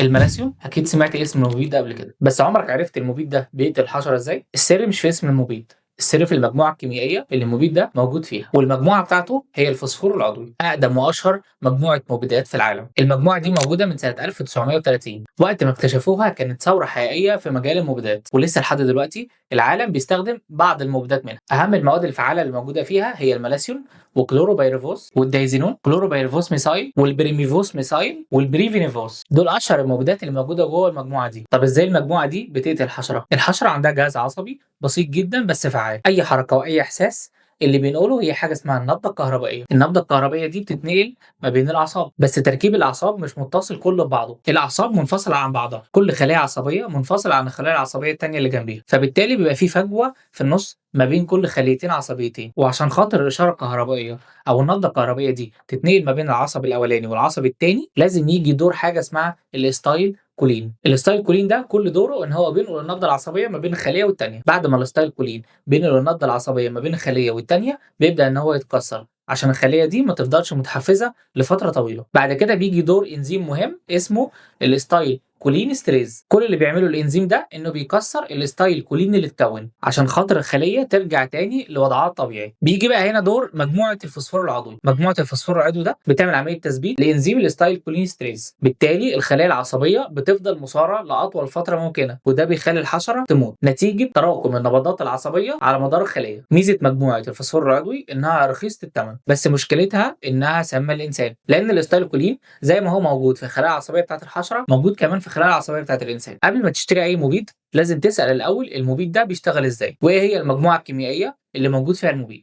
الملاسيوم اكيد سمعت اسم المبيد ده قبل كده، بس عمرك عرفت المبيد ده بيقتل الحشره ازاي؟ السر مش في اسم المبيد، السر في المجموعه الكيميائيه اللي المبيد ده موجود فيها، والمجموعه بتاعته هي الفوسفور العضوي، اقدم واشهر مجموعه مبيدات في العالم. المجموعه دي موجوده من سنه 1930، وقت ما اكتشفوها كانت ثوره حقيقيه في مجال المبيدات، ولسه لحد دلوقتي العالم بيستخدم بعض المبيدات منها. اهم المواد الفعاله اللي موجوده فيها هي الملاسيوم وكلوروبيريفوس والدايزينون، كلوروبيريفوس ميثايل والبريميفوس ميثايل والبريفينيفوس، دول اشهر المبيدات اللي موجوده جوه المجموعه دي. طب ازاي المجموعه دي بتقتل الحشره؟ الحشره عندها جهاز عصبي بسيط جدا بس فعال، اي حركه واي احساس اللي بينقله هي حاجه اسمها النبضه الكهربائيه. النبضه الكهربائيه دي بتتنقل ما بين الاعصاب، بس تركيب الاعصاب مش متصل كله ببعضه، الاعصاب منفصله عن بعضها، كل خليه عصبيه منفصله عن الخلايا العصبيه الثانيه اللي جنبيها، فبالتالي بيبقى في فجوه في النص ما بين كل خليتين عصبيتين. وعشان خاطر الاشاره الكهربائيه او النبضه الكهربائيه دي تتنقل ما بين العصب الاولاني والعصب الثاني، لازم يجي دور حاجه اسمها الاستايل كولين. الاستايل كولين ده كل دوره ان هو بينقل النبضه العصبيه ما بين الخليه والثانيه. بعد ما الاستايل كولين بينقل النبضه العصبيه ما بين الخليه والثانيه، بيبدا ان هو يتكسر عشان الخليه دي ما تفضلش متحفزه لفتره طويله. بعد كده بيجي دور انزيم مهم اسمه الاستايل كولين ستريز. كل اللي بيعمله الانزيم ده انه بيكسر الاستايل كولين اللي اتكون عشان خاطر الخليه ترجع تاني لوضعها الطبيعي. بيجي بقى هنا دور مجموعه الفوسفور العضوي. مجموعه الفوسفور العضوي ده بتعمل عمليه تثبيت لانزيم الاستايل كولين ستريز، بالتالي الخلايا العصبيه بتفضل مصاره لاطول فتره ممكنه، وده بيخلي الحشره تموت نتيجه تراكم النبضات العصبيه على مدار الخليه. ميزه مجموعه الفوسفور العضوي انها رخيصه الثمن، بس مشكلتها انها سامه للانسان، لان الاستايل كولين زي ما هو موجود في الخلايا العصبيه بتاعه الحشره موجود كمان في الخلايا العصبيه بتاعه الانسان. قبل ما تشتري اي مبيد لازم تسال الاول المبيد ده بيشتغل ازاي، وايه هي المجموعه الكيميائيه اللي موجود فيها المبيد.